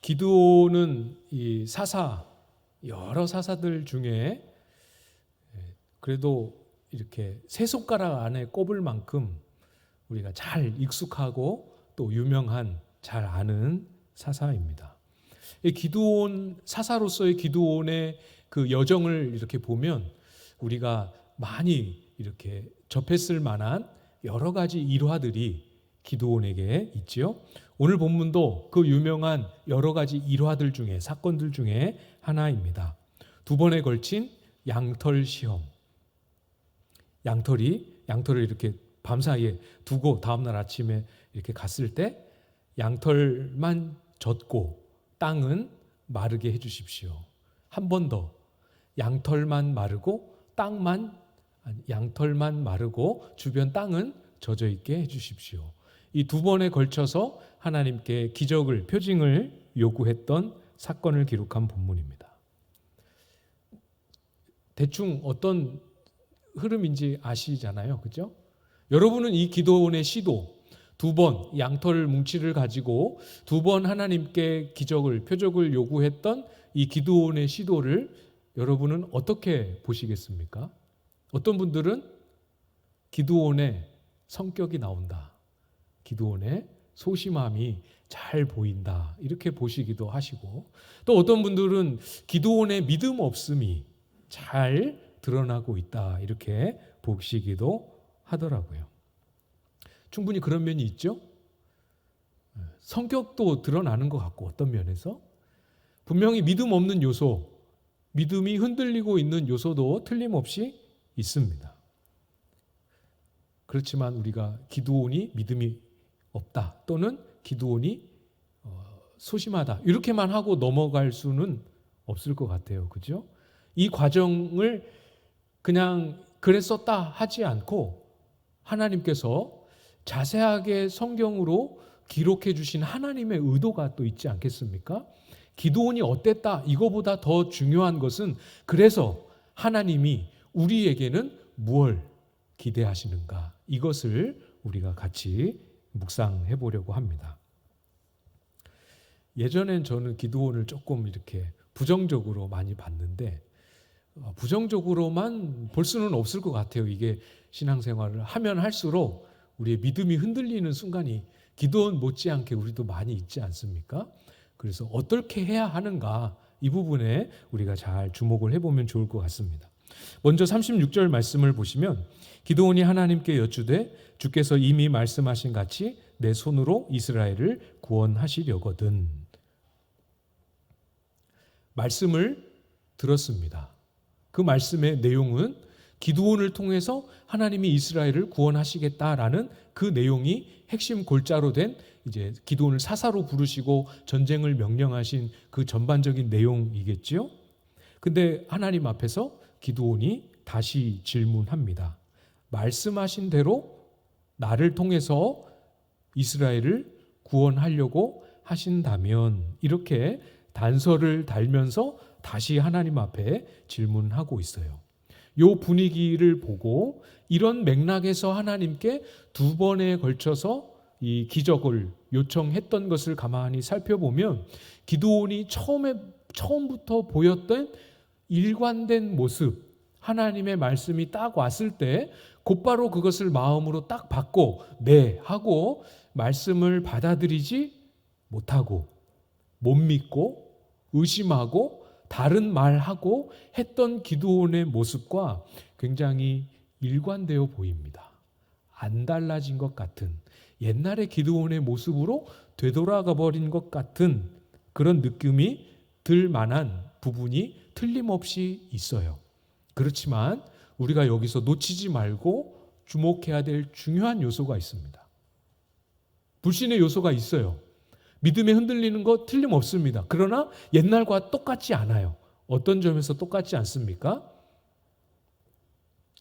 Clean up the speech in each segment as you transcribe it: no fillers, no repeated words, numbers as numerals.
기드온은 이 여러 사사들 중에 그래도 이렇게 세 손가락 안에 꼽을 만큼 우리가 잘 익숙하고 또 유명한 잘 아는 사사입니다. 이 기드온 사사로서의 기드온의 그 여정을 이렇게 보면 우리가 많이 이렇게 접했을 만한 여러 가지 일화들이 기드온에게 있지요. 오늘 본문도 그 유명한 여러 가지 일화들 중에 사건들 중에 하나입니다. 2번에 걸친 양털 시험. 양털을 이렇게 밤사이에 두고 다음날 아침에 이렇게 갔을 때 양털만 젖고 땅은 마르게 해주십시오. 한 번 더 양털만 마르고 양털만 마르고 주변 땅은 젖어 있게 해주십시오. 이 2번에 걸쳐서 하나님께 기적을, 표징을 요구했던 사건을 기록한 본문입니다. 대충 어떤 흐름인지 아시잖아요, 그죠? 여러분은 이 기드온의 시도 2번 양털 뭉치를 가지고 2번 하나님께 기적을, 표적을 요구했던 이 기드온의 시도를 여러분은 어떻게 보시겠습니까? 어떤 분들은 기드온의 성격이 나온다, 기드온의 소심함이 잘 보인다, 이렇게 보시기도 하시고, 또 어떤 분들은 기드온의 믿음 없음이 잘 드러나고 있다, 이렇게 보시기도 하더라고요. 충분히 그런 면이 있죠. 성격도 드러나는 것 같고, 어떤 면에서 분명히 믿음 없는 요소, 믿음이 흔들리고 있는 요소도 틀림없이 있습니다. 그렇지만 우리가 기드온이 믿음이 없다, 또는 기드온이 소심하다, 이렇게만 하고 넘어갈 수는 없을 것 같아요, 그죠? 이 과정을 그냥 그랬었다 하지 않고 하나님께서 자세하게 성경으로 기록해 주신 하나님의 의도가 또 있지 않겠습니까? 기드온이 어땠다, 이거보다 더 중요한 것은 그래서 하나님이 우리에게는 무엇을 기대하시는가, 이것을 우리가 같이 묵상해 보려고 합니다. 예전엔 저는 기드온을 조금 이렇게 부정적으로 많이 봤는데, 부정적으로만 볼 수는 없을 것 같아요. 이게 신앙생활을 하면 할수록 우리의 믿음이 흔들리는 순간이 기드온 못지않게 우리도 많이 있지 않습니까? 그래서 어떻게 해야 하는가, 이 부분에 우리가 잘 주목을 해보면 좋을 것 같습니다. 먼저 36절 말씀을 보시면 기드온이 하나님께 여쭈되 주께서 이미 말씀하신 같이 내 손으로 이스라엘을 구원하시려거든. 말씀을 들었습니다. 그 말씀의 내용은 기드온을 통해서 하나님이 이스라엘을 구원하시겠다라는 그 내용이 핵심 골자로 된 이제 기드온을 사사로 부르시고 전쟁을 명령하신 그 전반적인 내용이겠지요. 근데 하나님 앞에서 기드온이 다시 질문합니다. 말씀하신 대로 나를 통해서 이스라엘을 구원하려고 하신다면, 이렇게 단서를 달면서 다시 하나님 앞에 질문하고 있어요. 이 분위기를 보고 이런 맥락에서 하나님께 2번에 걸쳐서 이 기적을 요청했던 것을 가만히 살펴보면 기드온이 처음부터 보였던 일관된 모습, 하나님의 말씀이 딱 왔을 때 곧바로 그것을 마음으로 딱 받고 네 하고 말씀을 받아들이지 못하고 못 믿고 의심하고 다른 말하고 했던 기드온의 모습과 굉장히 일관되어 보입니다. 안 달라진 것 같은, 옛날의 기드온의 모습으로 되돌아가 버린 것 같은 그런 느낌이 들 만한 부분이 틀림없이 있어요. 그렇지만 우리가 여기서 놓치지 말고 주목해야 될 중요한 요소가 있습니다. 불신의 요소가 있어요. 믿음에 흔들리는 거 틀림없습니다. 그러나 옛날과 똑같지 않아요. 어떤 점에서 똑같지 않습니까?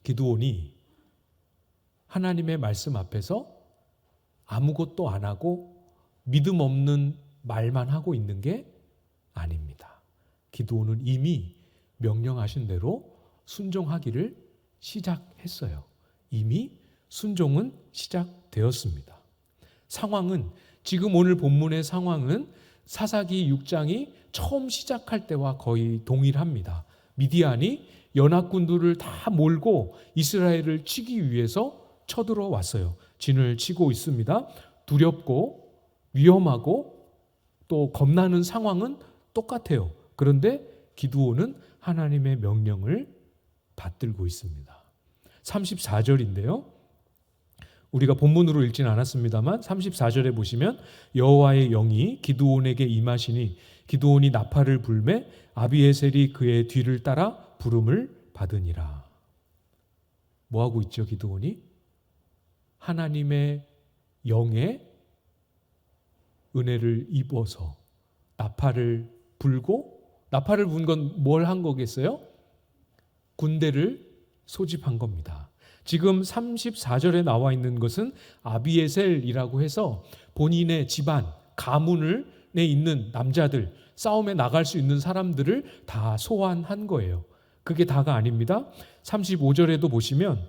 기드온이 하나님의 말씀 앞에서 아무것도 안 하고 믿음 없는 말만 하고 있는 게 아닙니다. 기드온은 이미 명령하신 대로 순종하기를 시작했어요. 이미 순종은 시작되었습니다. 상황은, 지금 오늘 본문의 상황은 사사기 6장이 처음 시작할 때와 거의 동일합니다. 미디안이 연합군들을 다 몰고 이스라엘을 치기 위해서 쳐들어왔어요. 진을 치고 있습니다. 두렵고 위험하고 또 겁나는 상황은 똑같아요. 그런데 기드온은 하나님의 명령을 받들고 있습니다. 34절인데요. 우리가 본문으로 읽지는 않았습니다만 34절에 보시면 여호와의 영이 기드온에게 임하시니 기드온이 나팔을 불매 아비에셀이 그의 뒤를 따라 부름을 받으니라. 뭐하고 있죠, 기드온이? 하나님의 영의 은혜를 입어서 나팔을 불고, 나팔을 분 건 뭘 한 거겠어요? 군대를 소집한 겁니다. 지금 34절에 나와 있는 것은 아비에셀이라고 해서 본인의 집안, 가문에 있는 남자들, 싸움에 나갈 수 있는 사람들을 다 소환한 거예요. 그게 다가 아닙니다. 35절에도 보시면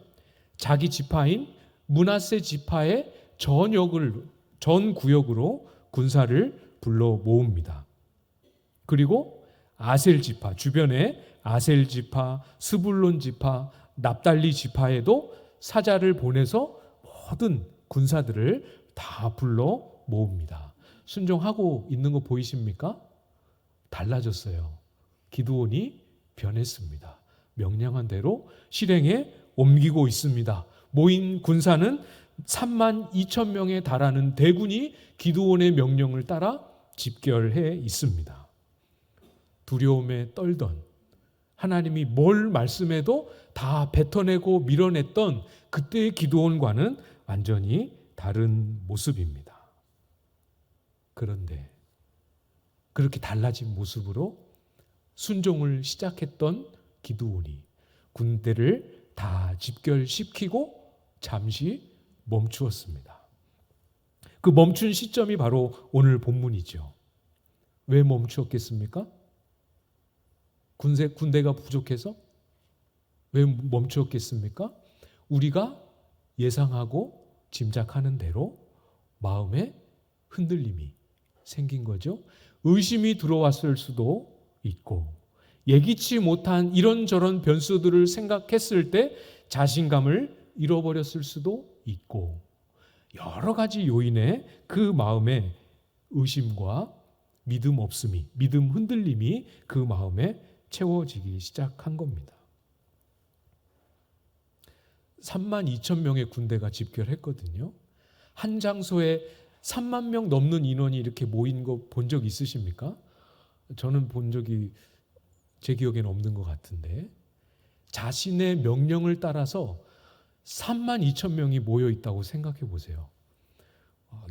자기 지파인 므낫세 지파의 전 구역으로 군사를 불러 모읍니다. 그리고 아셀 지파, 주변에 아셀 지파, 스불론 지파, 납달리 지파에도 사자를 보내서 모든 군사들을 다 불러 모읍니다. 순종하고 있는 거 보이십니까? 달라졌어요. 기드온이 변했습니다. 명령한 대로 실행에 옮기고 있습니다. 모인 군사는 3만 2천 명에 달하는 대군이 기드온의 명령을 따라 집결해 있습니다. 두려움에 떨던, 하나님이 뭘 말씀해도 다 뱉어내고 밀어냈던 그때의 기드온과는 완전히 다른 모습입니다. 그런데 그렇게 달라진 모습으로 순종을 시작했던 기드온이 군대를 다 집결시키고 잠시 멈추었습니다. 그 멈춘 시점이 바로 오늘 본문이죠. 왜 멈추었겠습니까? 군대가 부족해서? 왜 멈추었겠습니까? 우리가 예상하고 짐작하는 대로 마음에 흔들림이 생긴 거죠. 의심이 들어왔을 수도 있고, 예기치 못한 이런저런 변수들을 생각했을 때 자신감을 잃어버렸을 수도 있고, 여러 가지 요인에 그 마음에 의심과 믿음 없음이, 믿음 흔들림이 그 마음에 채워지기 시작한 겁니다. 3만 2천 명의 군대가 집결했거든요. 한 장소에 3만 명 넘는 인원이 이렇게 모인 거 본 적 있으십니까? 저는 본 적이 제 기억에는 없는 것 같은데, 자신의 명령을 따라서 3만 2천 명이 모여 있다고 생각해 보세요.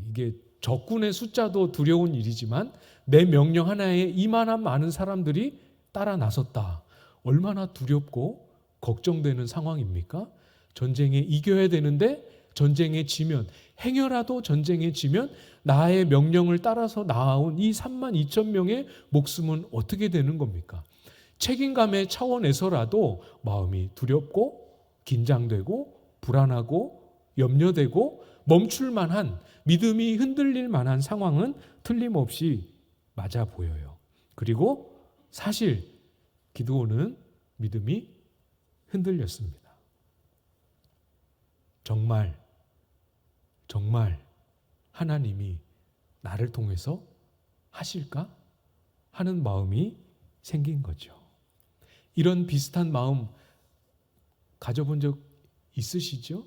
이게 적군의 숫자도 두려운 일이지만 내 명령 하나에 이만한 많은 사람들이 따라 나섰다. 얼마나 두렵고 걱정되는 상황입니까? 전쟁에 이겨야 되는데 전쟁에 지면, 행여라도 전쟁에 지면 나의 명령을 따라서 나아온 이 3만 2천 명의 목숨은 어떻게 되는 겁니까? 책임감의 차원에서라도 마음이 두렵고 긴장되고 불안하고 염려되고 멈출 만한, 믿음이 흔들릴 만한 상황은 틀림없이 맞아 보여요. 그리고 사실 기드온은 믿음이 흔들렸습니다. 정말 하나님이 나를 통해서 하실까? 하는 마음이 생긴 거죠. 이런 비슷한 마음 가져본 적 있으시죠?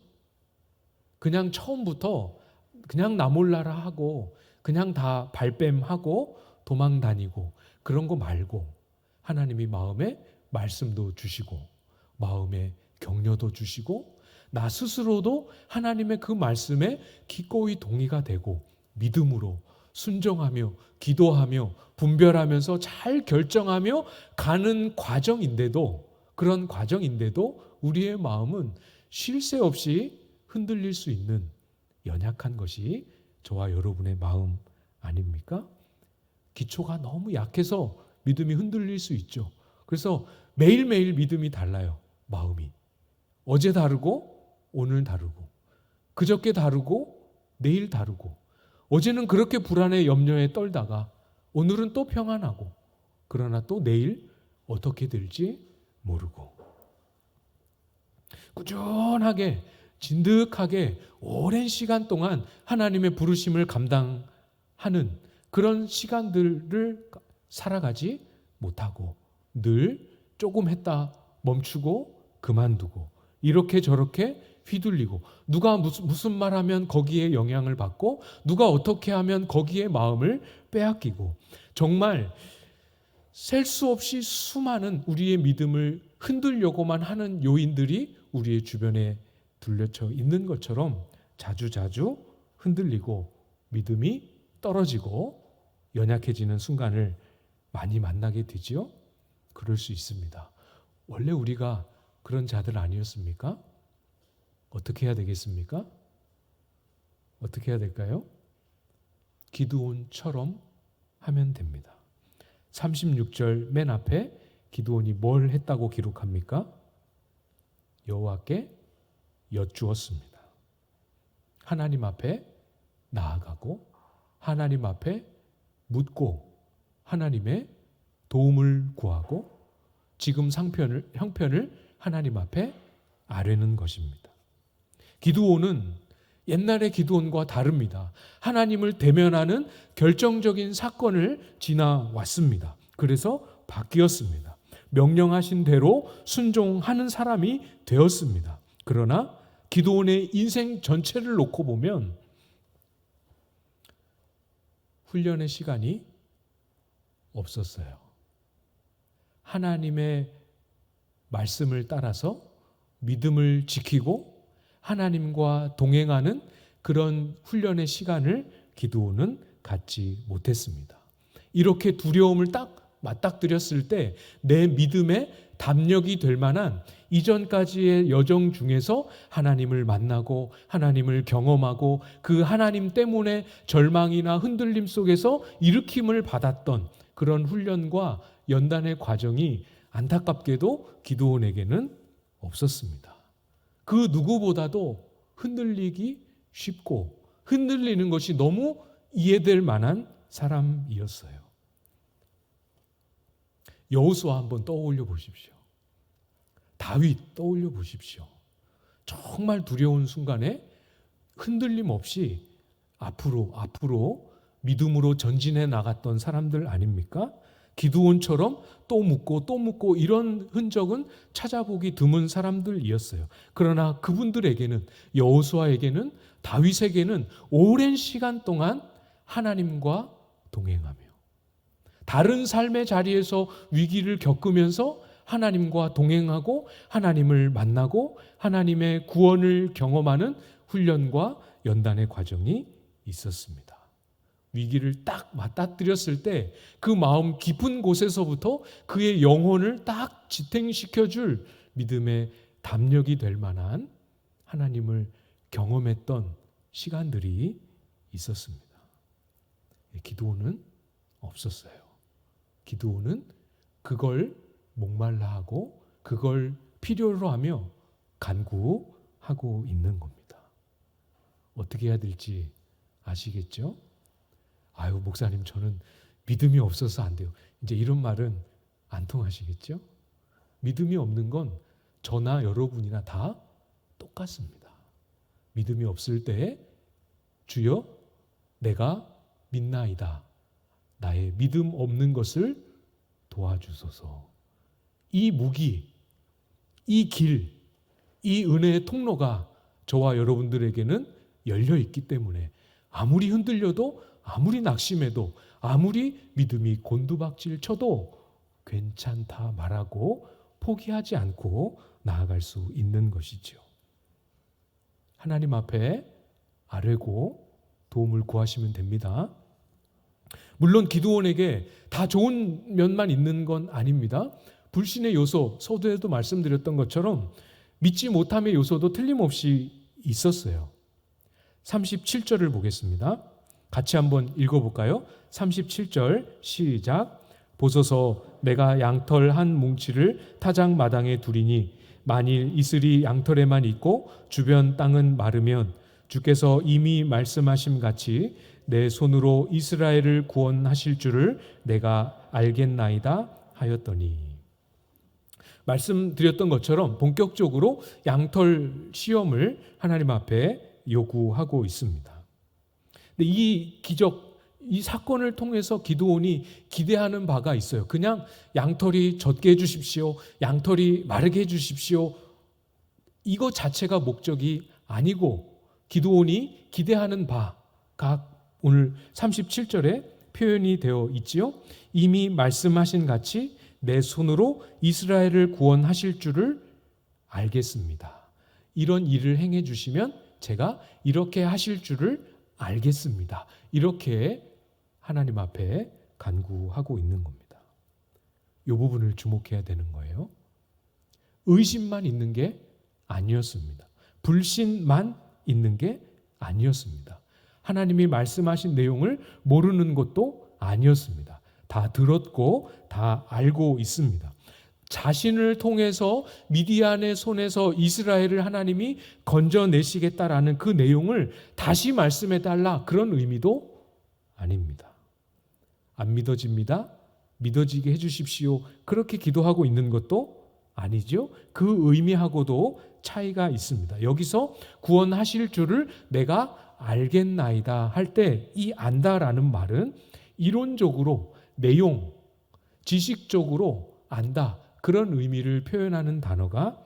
그냥 처음부터 그냥 나 몰라라 하고 그냥 다 발뺌하고 도망 다니고 그런 거 말고 하나님이 마음에 말씀도 주시고 마음에 격려도 주시고 나 스스로도 하나님의 그 말씀에 기꺼이 동의가 되고 믿음으로 순종하며 기도하며 분별하면서 잘 결정하며 가는 과정인데도, 그런 과정인데도 우리의 마음은 쉴 새 없이 흔들릴 수 있는 연약한 것이 저와 여러분의 마음 아닙니까? 기초가 너무 약해서 믿음이 흔들릴 수 있죠. 그래서 매일매일 믿음이 달라요. 마음이. 어제 다르고 오늘 다르고 그저께 다르고 내일 다르고, 어제는 그렇게 불안에 염려에 떨다가 오늘은 또 평안하고 그러나 또 내일 어떻게 될지 모르고 꾸준하게 진득하게 오랜 시간 동안 하나님의 부르심을 감당하는 그런 시간들을 살아가지 못하고 늘 조금 했다 멈추고 그만두고 이렇게 저렇게 휘둘리고 누가 무슨 말하면 거기에 영향을 받고 누가 어떻게 하면 거기에 마음을 빼앗기고 정말 셀 수 없이 수많은 우리의 믿음을 흔들려고만 하는 요인들이 우리의 주변에 둘러쳐 있는 것처럼 자주자주 흔들리고 믿음이 떨어지고 연약해지는 순간을 많이 만나게 되지요. 그럴 수 있습니다. 원래 우리가 그런 자들 아니었습니까? 어떻게 해야 되겠습니까? 어떻게 해야 될까요? 기드온처럼 하면 됩니다. 36절 맨 앞에 기드온이 뭘 했다고 기록합니까? 여호와께 여쭈었습니다. 하나님 앞에 나아가고 하나님 앞에 묻고 하나님의 도움을 구하고 지금 형편을 하나님 앞에 아뢰는 것입니다. 기드온은 옛날의 기드온과 다릅니다. 하나님을 대면하는 결정적인 사건을 지나왔습니다. 그래서 바뀌었습니다. 명령하신 대로 순종하는 사람이 되었습니다. 그러나 기드온의 인생 전체를 놓고 보면 훈련의 시간이 없었어요. 하나님의 말씀을 따라서 믿음을 지키고 하나님과 동행하는 그런 훈련의 시간을 기드온은 갖지 못했습니다. 이렇게 두려움을 딱 맞닥뜨렸을 때 내 믿음의 담력이 될 만한 이전까지의 여정 중에서 하나님을 만나고 하나님을 경험하고 그 하나님 때문에 절망이나 흔들림 속에서 일으킴을 받았던 그런 훈련과 연단의 과정이 안타깝게도 기드온에게는 없었습니다. 그 누구보다도 흔들리기 쉽고 흔들리는 것이 너무 이해될 만한 사람이었어요. 여호수아 한번 떠올려 보십시오. 다윗 떠올려 보십시오. 정말 두려운 순간에 흔들림 없이 앞으로 믿음으로 전진해 나갔던 사람들 아닙니까? 기드온처럼 또 묻고 이런 흔적은 찾아보기 드문 사람들이었어요. 그러나 그분들에게는 여호수아에게는 다윗에게는 오랜 시간 동안 하나님과 동행하며 다른 삶의 자리에서 위기를 겪으면서 하나님과 동행하고 하나님을 만나고 하나님의 구원을 경험하는 훈련과 연단의 과정이 있었습니다. 위기를 딱 맞닥뜨렸을 때 그 마음 깊은 곳에서부터 그의 영혼을 딱 지탱시켜줄 믿음의 담력이 될 만한 하나님을 경험했던 시간들이 있었습니다. 기드온은 없었어요. 기드온은 그걸 목말라 하고 그걸 필요로 하며 간구하고 있는 겁니다. 어떻게 해야 될지 아시겠죠? 아유, 목사님, 저는 믿음이 없어서 안 돼요. 이제 이런 말은 안 통하시겠죠? 믿음이 없는 건 저나 여러분이나 다 똑같습니다. 믿음이 없을 때에 주여 내가 믿나이다. 나의 믿음 없는 것을 도와주소서. 이 무기, 이 길, 이 은혜의 통로가 저와 여러분들에게는 열려 있기 때문에 아무리 흔들려도 아무리 낙심해도 아무리 믿음이 곤두박질 쳐도 괜찮다 말하고 포기하지 않고 나아갈 수 있는 것이죠. 하나님 앞에 아뢰고 도움을 구하시면 됩니다. 물론 기드온에게 다 좋은 면만 있는 건 아닙니다. 불신의 요소, 서두에도 말씀드렸던 것처럼 믿지 못함의 요소도 틀림없이 있었어요. 37절을 보겠습니다. 같이 한번 읽어볼까요? 37절 시작. 보소서 내가 양털 한 뭉치를 타작 마당에 두리니 만일 이슬이 양털에만 있고 주변 땅은 마르면 주께서 이미 말씀하심 같이 내 손으로 이스라엘을 구원하실 줄을 내가 알겠나이다 하였더니, 말씀드렸던 것처럼 본격적으로 양털 시험을 하나님 앞에 요구하고 있습니다. 근데 이 기적, 이 사건을 통해서 기드온이 기대하는 바가 있어요. 그냥 양털이 젖게 해주십시오, 양털이 마르게 해주십시오, 이거 자체가 목적이 아니고 기드온이 기대하는 바가 오늘 37절에 표현이 되어 있지요. 이미 말씀하신 같이 내 손으로 이스라엘을 구원하실 줄을 알겠습니다. 이런 일을 행해 주시면 제가 이렇게 하실 줄을 알겠습니다. 이렇게 하나님 앞에 간구하고 있는 겁니다. 이 부분을 주목해야 되는 거예요. 의심만 있는 게 아니었습니다. 불신만 있는 게 아니었습니다. 하나님이 말씀하신 내용을 모르는 것도 아니었습니다. 다 들었고 다 알고 있습니다. 자신을 통해서 미디안의 손에서 이스라엘을 하나님이 건져내시겠다라는 그 내용을 다시 말씀해달라, 그런 의미도 아닙니다. 안 믿어집니다, 믿어지게 해주십시오, 그렇게 기도하고 있는 것도 아니죠. 그 의미하고도 차이가 있습니다. 여기서 구원하실 줄을 내가 알겠나이다 할 때 이 안다라는 말은 이론적으로, 내용, 지식적으로 안다, 그런 의미를 표현하는 단어가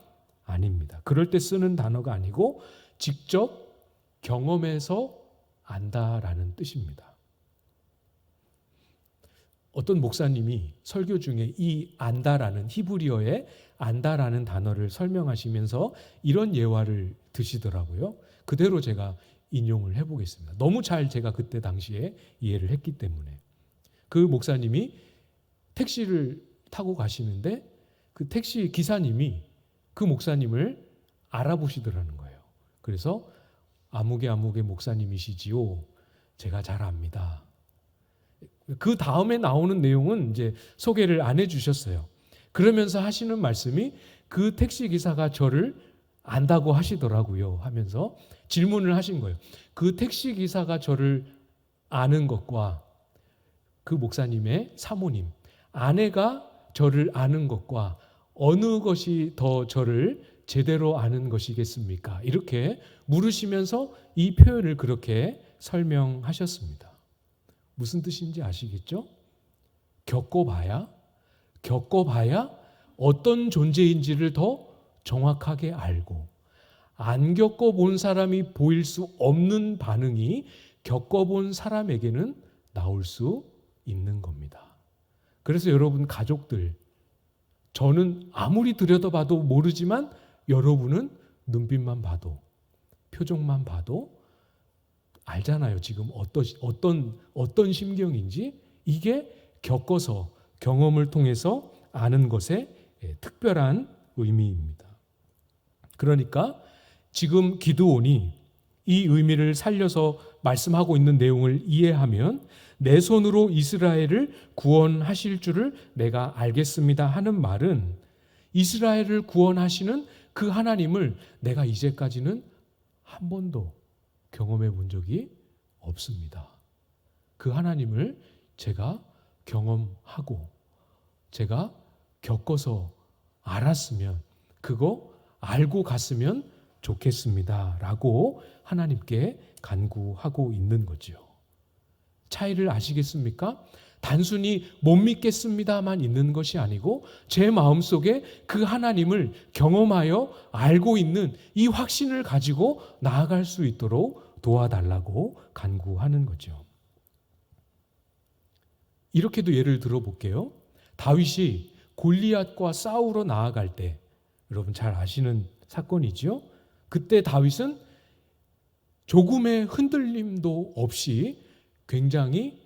아닙니다. 그럴 때 쓰는 단어가 아니고 직접 경험해서 안다라는 뜻입니다. 어떤 목사님이 설교 중에 이 안다라는, 히브리어의 안다라는 단어를 설명하시면서 이런 예화를 드시더라고요. 그대로 제가 인용을 해보겠습니다. 너무 잘 제가 그때 당시에 이해를 했기 때문에. 그 목사님이 택시를 타고 가시는데 그 택시 기사님이 그 목사님을 알아보시더라는 거예요. 그래서 아무개 목사님이시지요, 제가 잘 압니다. 그 다음에 나오는 내용은 이제 소개를 안 해주셨어요. 그러면서 하시는 말씀이 그 택시 기사가 저를 안다고 하시더라고요 하면서 질문을 하신 거예요. 그 택시 기사가 저를 아는 것과 그 목사님의 사모님, 아내가 저를 아는 것과 어느 것이 더 저를 제대로 아는 것이겠습니까? 이렇게 물으시면서 이 표현을 그렇게 설명하셨습니다. 무슨 뜻인지 아시겠죠? 겪어봐야 어떤 존재인지를 더 정확하게 알고, 안 겪어본 사람이 보일 수 없는 반응이 겪어본 사람에게는 나올 수 있는 겁니다. 그래서 여러분 가족들, 저는 아무리 들여다봐도 모르지만 여러분은 눈빛만 봐도, 표정만 봐도 알잖아요. 지금 어떤 심경인지. 이게 겪어서, 경험을 통해서 아는 것의 특별한 의미입니다. 그러니까 지금 기드온이 이 의미를 살려서 말씀하고 있는 내용을 이해하면 내 손으로 이스라엘을 구원하실 줄을 내가 알겠습니다 하는 말은 이스라엘을 구원하시는 그 하나님을 내가 이제까지는 한 번도 경험해 본 적이 없습니다. 그 하나님을 제가 경험하고 제가 겪어서 알았으면, 그거 알고 갔으면 좋겠습니다 라고 하나님께 간구하고 있는 거죠. 차이를 아시겠습니까? 단순히 못 믿겠습니다만 있는 것이 아니고 제 마음속에 그 하나님을 경험하여 알고 있는 이 확신을 가지고 나아갈 수 있도록 도와달라고 간구하는 거죠. 이렇게도 예를 들어볼게요. 다윗이 골리앗과 싸우러 나아갈 때, 여러분 잘 아시는 사건이죠. 그때 다윗은 조금의 흔들림도 없이 굉장히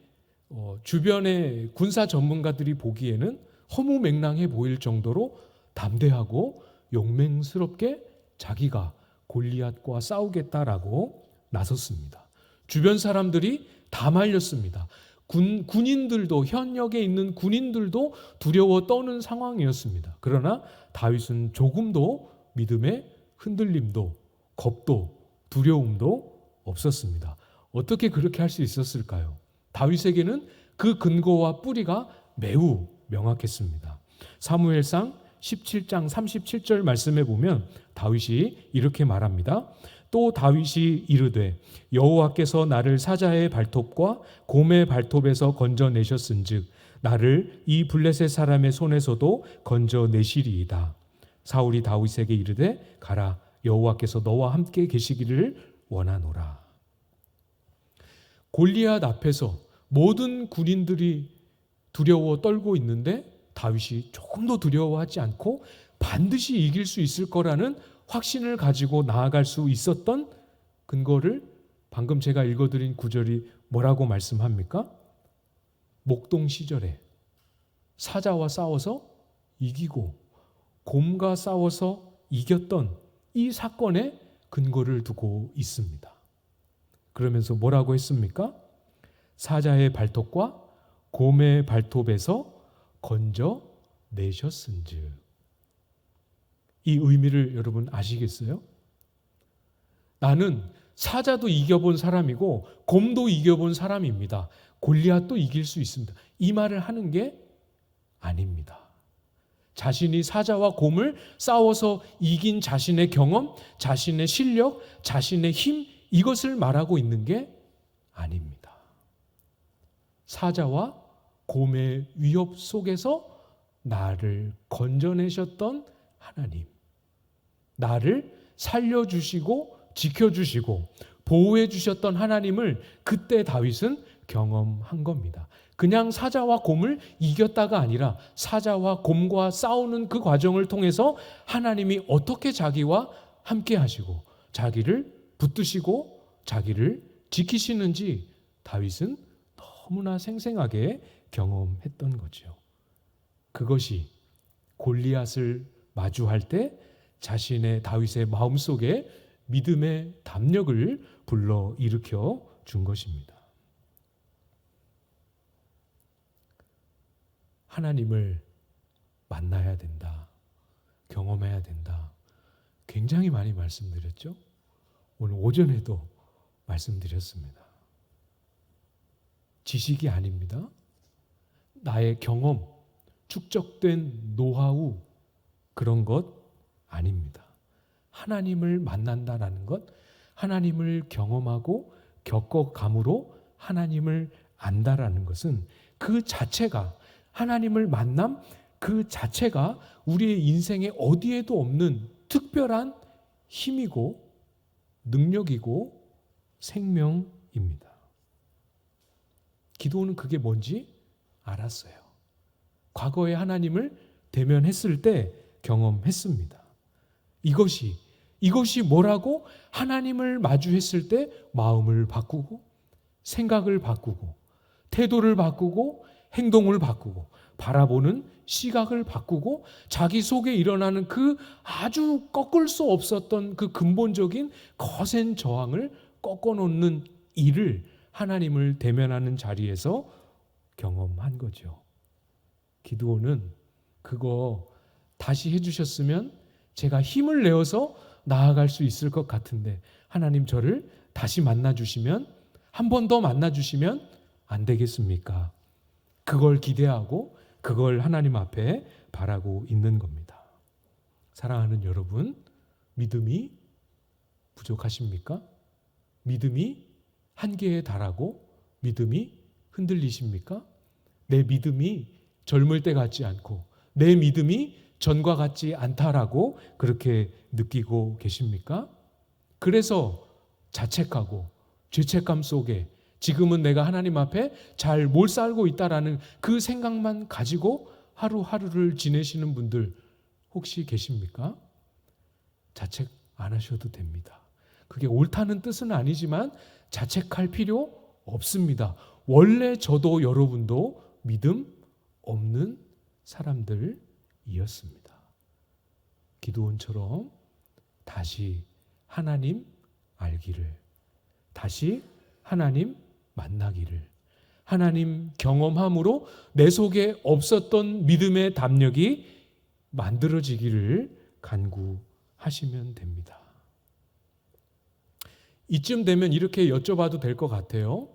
주변의 군사 전문가들이 보기에는 허무맹랑해 보일 정도로 담대하고 용맹스럽게 자기가 골리앗과 싸우겠다라고 나섰습니다. 주변 사람들이 다 말렸습니다. 군인들도, 현역에 있는 군인들도 두려워 떠는 상황이었습니다. 그러나 다윗은 조금도 믿음의 흔들림도, 겁도, 두려움도 없었습니다. 어떻게 그렇게 할 수 있었을까요? 다윗에게는 그 근거와 뿌리가 매우 명확했습니다. 사무엘상 17장 37절 말씀에 보면 다윗이 이렇게 말합니다. 또 다윗이 이르되 여호와께서 나를 사자의 발톱과 곰의 발톱에서 건져내셨은즉 나를 이 블레셋 사람의 손에서도 건져내시리이다. 사울이 다윗에게 이르되 가라, 여호와께서 너와 함께 계시기를 원하노라. 골리앗 앞에서 모든 군인들이 두려워 떨고 있는데 다윗이 조금도 두려워하지 않고 반드시 이길 수 있을 거라는 확신을 가지고 나아갈 수 있었던 근거를 방금 제가 읽어드린 구절이 뭐라고 말씀합니까? 목동 시절에 사자와 싸워서 이기고 곰과 싸워서 이겼던 이 사건에 근거를 두고 있습니다. 그러면서 뭐라고 했습니까? 사자의 발톱과 곰의 발톱에서 건져내셨은즉. 이 의미를 여러분 아시겠어요? 나는 사자도 이겨본 사람이고 곰도 이겨본 사람입니다. 골리앗도 이길 수 있습니다. 이 말을 하는 게 아닙니다. 자신이 사자와 곰을 싸워서 이긴 자신의 경험, 자신의 실력, 자신의 힘, 이것을 말하고 있는 게 아닙니다. 사자와 곰의 위협 속에서 나를 건져내셨던 하나님, 나를 살려주시고 지켜주시고 보호해 주셨던 하나님을 그때 다윗은 경험한 겁니다. 그냥 사자와 곰을 이겼다가 아니라 사자와 곰과 싸우는 그 과정을 통해서 하나님이 어떻게 자기와 함께 하시고 자기를 붙드시고 자기를 지키시는지 다윗은 너무나 생생하게 경험했던 거죠. 그것이 골리앗을 마주할 때 자신의 다윗의 마음속에 믿음의 담력을 불러일으켜 준 것입니다. 하나님을 만나야 된다. 경험해야 된다. 굉장히 많이 말씀드렸죠? 오늘 오전에도 말씀드렸습니다. 지식이 아닙니다. 나의 경험, 축적된 노하우, 그런 것 아닙니다. 하나님을 만난다라는 것, 하나님을 경험하고 겪어감으로 하나님을 안다라는 것은 그 자체가, 하나님을 만남 그 자체가 우리의 인생에 어디에도 없는 특별한 힘이고 능력이고 생명입니다. 기도는 그게 뭔지 알았어요. 과거에 하나님을 대면했을 때 경험했습니다. 이것이 뭐라고? 하나님을 마주했을 때 마음을 바꾸고 생각을 바꾸고 태도를 바꾸고 행동을 바꾸고 바라보는 시각을 바꾸고 자기 속에 일어나는 그 아주 꺾을 수 없었던 그 근본적인 거센 저항을 꺾어놓는 일을 하나님을 대면하는 자리에서 경험한 거죠. 기드온은 그거 다시 해주셨으면 제가 힘을 내어서 나아갈 수 있을 것 같은데 하나님 저를 다시 만나주시면, 한 번 더 만나주시면 안 되겠습니까? 그걸 기대하고 그걸 하나님 앞에 바라고 있는 겁니다. 사랑하는 여러분, 믿음이 부족하십니까? 믿음이 한계에 달하고 믿음이 흔들리십니까? 내 믿음이 젊을 때 같지 않고 내 믿음이 전과 같지 않다라고 그렇게 느끼고 계십니까? 그래서 자책하고 죄책감 속에 지금은 내가 하나님 앞에 잘 못 살고 있다라는 그 생각만 가지고 하루하루를 지내시는 분들 혹시 계십니까? 자책 안 하셔도 됩니다. 그게 옳다는 뜻은 아니지만 자책할 필요 없습니다. 원래 저도 여러분도 믿음 없는 사람들이었습니다. 기드온처럼 다시 하나님 알기를, 다시 하나님 만나기를, 하나님 경험함으로 내 속에 없었던 믿음의 담력이 만들어지기를 간구하시면 됩니다. 이쯤 되면 이렇게 여쭤봐도 될 것 같아요.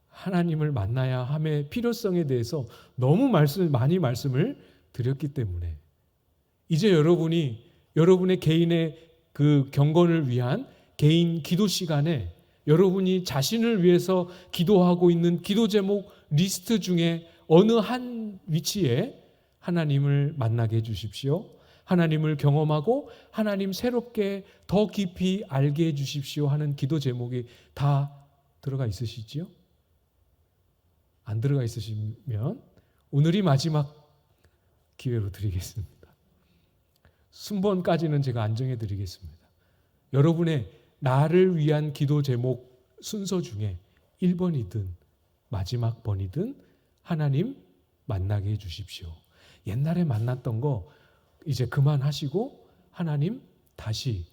하나님을 만나야 함의 필요성에 대해서 너무 많이 말씀을 드렸기 때문에 이제 여러분의 개인의 그 경건을 위한 개인 기도 시간에 여러분이 자신을 위해서 기도하고 있는 기도 제목 리스트 중에 어느 한 위치에 하나님을 만나게 해 주십시오. 하나님을 경험하고 하나님 새롭게 더 깊이 알게 해 주십시오 하는 기도 제목이 다 들어가 있으시지요? 안 들어가 있으시면 오늘이 마지막 기회로 드리겠습니다. 순번까지는 제가 안정해 드리겠습니다. 여러분의 나를 위한 기도 제목 순서 중에 1번이든 마지막 번이든 하나님 만나게 해 주십시오. 옛날에 만났던 거 이제 그만하시고 하나님 다시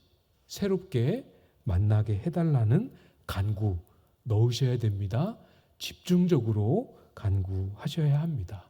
새롭게 만나게 해달라는 간구 넣으셔야 됩니다. 집중적으로 간구하셔야 합니다.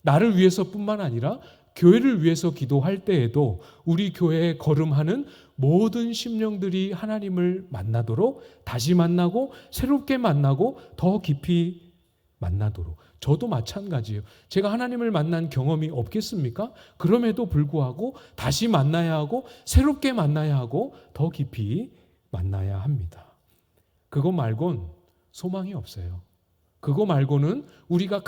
나를 위해서뿐만 아니라 교회를 위해서 기도할 때에도 우리 교회에 거름하는 모든 심령들이 하나님을 만나도록 다시 만나고 새롭게 만나고 더 깊이 만나도록. 저도 마찬가지예요. 제가 하나님을 만난 경험이 없겠습니까? 그럼에도 불구하고 다시 만나야 하고 새롭게 만나야 하고 더 깊이 만나야 합니다. 그거 말곤 소망이 없어요. 그거 말고는 우리가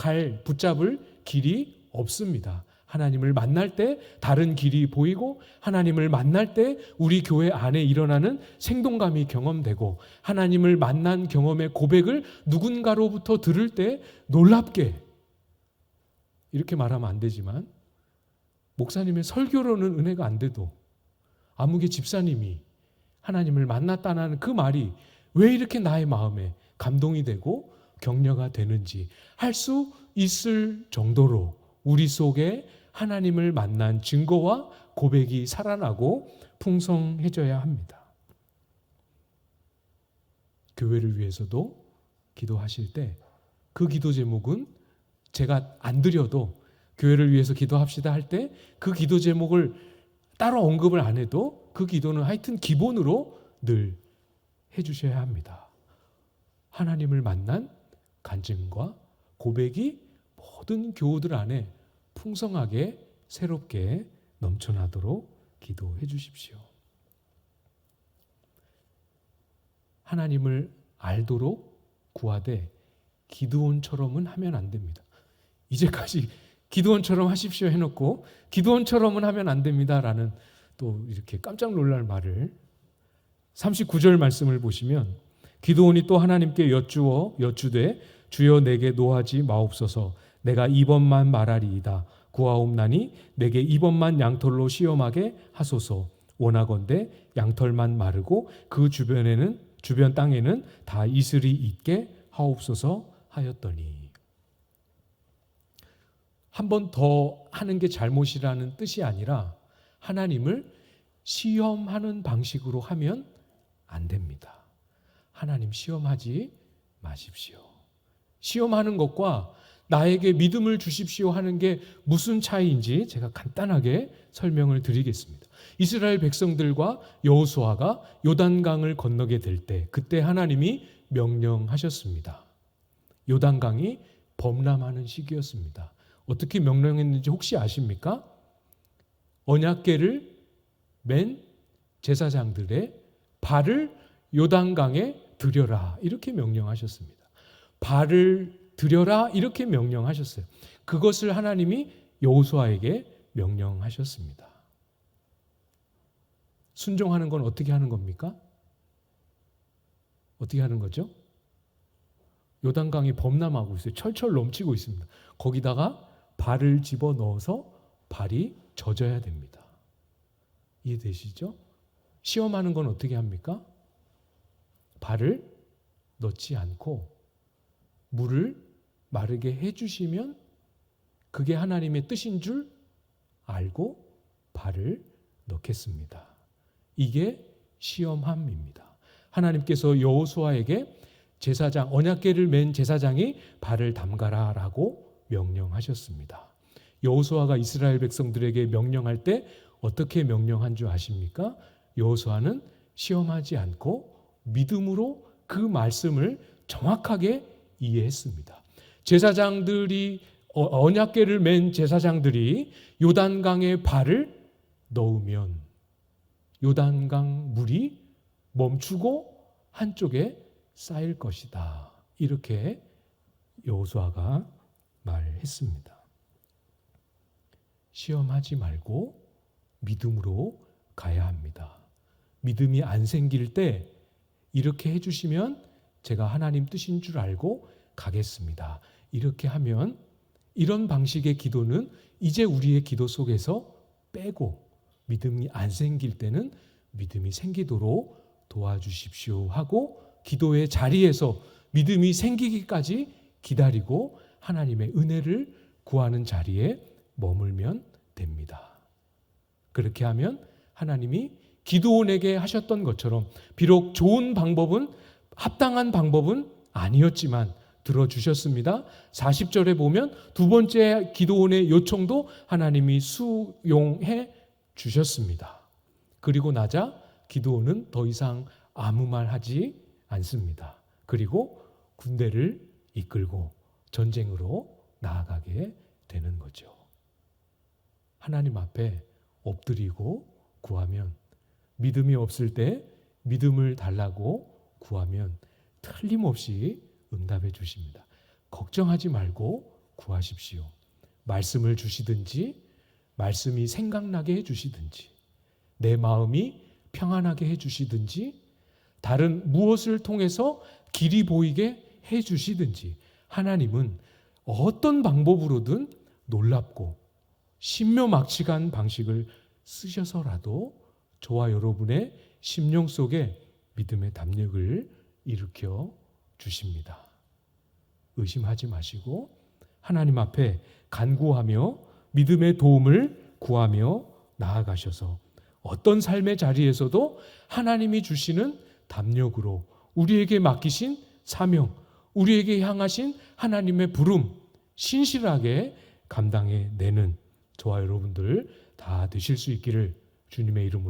붙잡을 길이 없습니다. 하나님을 만날 때 다른 길이 보이고 하나님을 만날 때 우리 교회 안에 일어나는 생동감이 경험되고 하나님을 만난 경험의 고백을 누군가로부터 들을 때 놀랍게 이렇게 말하면 안 되지만 목사님의 설교로는 은혜가 안 돼도 아무개 집사님이 하나님을 만났다는 그 말이 왜 이렇게 나의 마음에 감동이 되고 격려가 되는지 할 수 있을 정도로 우리 속에 하나님을 만난 증거와 고백이 살아나고 풍성해져야 합니다. 교회를 위해서도 기도하실 때 그 기도 제목은 제가 안 드려도 교회를 위해서 기도합시다 할 때 그 기도 제목을 따로 언급을 안 해도 그 기도는 하여튼 기본으로 늘 해주셔야 합니다. 하나님을 만난 간증과 고백이 모든 교우들 안에 풍성하게 새롭게 넘쳐나도록 기도해 주십시오. 하나님을 알도록 구하되 기드온처럼은 하면 안 됩니다. 이제까지 기드온처럼 하십시오 해놓고 기드온처럼은 하면 안 됩니다라는 또 이렇게 깜짝 놀랄 말을 39절 말씀을 보시면 기드온이 또 하나님께 여쭈되 주여 내게 노하지 마옵소서 내가 이번만 말하리이다 구하옵나니 내게 이번만 양털로 시험하게 하소서 원하건대 양털만 마르고 그 주변 땅에는 다 이슬이 있게 하옵소서 하였더니 한 번 더 하는 게 잘못이라는 뜻이 아니라 하나님을 시험하는 방식으로 하면 안 됩니다. 하나님 시험하지 마십시오. 시험하는 것과 나에게 믿음을 주십시오 하는 게 무슨 차이인지 제가 간단하게 설명을 드리겠습니다. 이스라엘 백성들과 여호수아가 요단강을 건너게 될 때 그때 하나님이 명령하셨습니다. 요단강이 범람하는 시기였습니다. 어떻게 명령했는지 혹시 아십니까? 언약궤를 맨 제사장들의 발을 요단강에 들여라 이렇게 명령하셨습니다. 발을 들여라 이렇게 명령하셨어요. 그것을 하나님이 여호수아에게 명령하셨습니다. 순종하는 건 어떻게 하는 겁니까? 어떻게 하는 거죠? 요단강이 범람하고 있어요. 철철 넘치고 있습니다. 거기다가 발을 집어넣어서 발이 젖어야 됩니다. 이해되시죠? 시험하는 건 어떻게 합니까? 발을 넣지 않고 물을 마르게 해주시면 그게 하나님의 뜻인 줄 알고 발을 넣겠습니다. 이게 시험함입니다. 하나님께서 여호수아에게 제사장, 언약궤를 맨 제사장이 발을 담가라라고 명령하셨습니다. 여호수아가 이스라엘 백성들에게 명령할 때 어떻게 명령한 줄 아십니까? 여호수아는 시험하지 않고 믿음으로 그 말씀을 정확하게 이해했습니다. 제사장들이 언약궤를 맨 제사장들이 요단강에 발을 넣으면 요단강 물이 멈추고 한쪽에 쌓일 것이다. 이렇게 여호수아가 말했습니다. 시험하지 말고 믿음으로 가야 합니다. 믿음이 안 생길 때 이렇게 해주시면 제가 하나님 뜻인 줄 알고 가겠습니다. 이렇게 하면 이런 방식의 기도는 이제 우리의 기도 속에서 빼고 믿음이 안 생길 때는 믿음이 생기도록 도와주십시오 하고 기도의 자리에서 믿음이 생기기까지 기다리고 하나님의 은혜를 구하는 자리에 머물면 됩니다. 그렇게 하면 하나님이 기드온에게 하셨던 것처럼 비록 좋은 방법은 합당한 방법은 아니었지만 들어주셨습니다. 40절에 보면 두 번째 기드온의 요청도 하나님이 수용해 주셨습니다. 그리고 나자 기드온은 더 이상 아무 말 하지 않습니다. 그리고 군대를 이끌고 전쟁으로 나아가게 되는 거죠. 하나님 앞에 엎드리고 구하면, 믿음이 없을 때 믿음을 달라고 구하면 틀림없이 응답해 주십니다. 걱정하지 말고 구하십시오. 말씀을 주시든지, 말씀이 생각나게 해 주시든지, 내 마음이 평안하게 해 주시든지, 다른 무엇을 통해서 길이 보이게 해 주시든지, 하나님은 어떤 방법으로든 놀랍고 신묘막측한 방식을 쓰셔서라도 저와 여러분의 심령 속에 믿음의 담력을 일으켜 주십니다. 의심하지 마시고 하나님 앞에 간구하며 믿음의 도움을 구하며 나아가셔서 어떤 삶의 자리에서도 하나님이 주시는 담력으로 우리에게 맡기신 사명, 우리에게 향하신 하나님의 부름 신실하게 감당해내는 저와 여러분들 다 되실 수 있기를 주님의 이름으로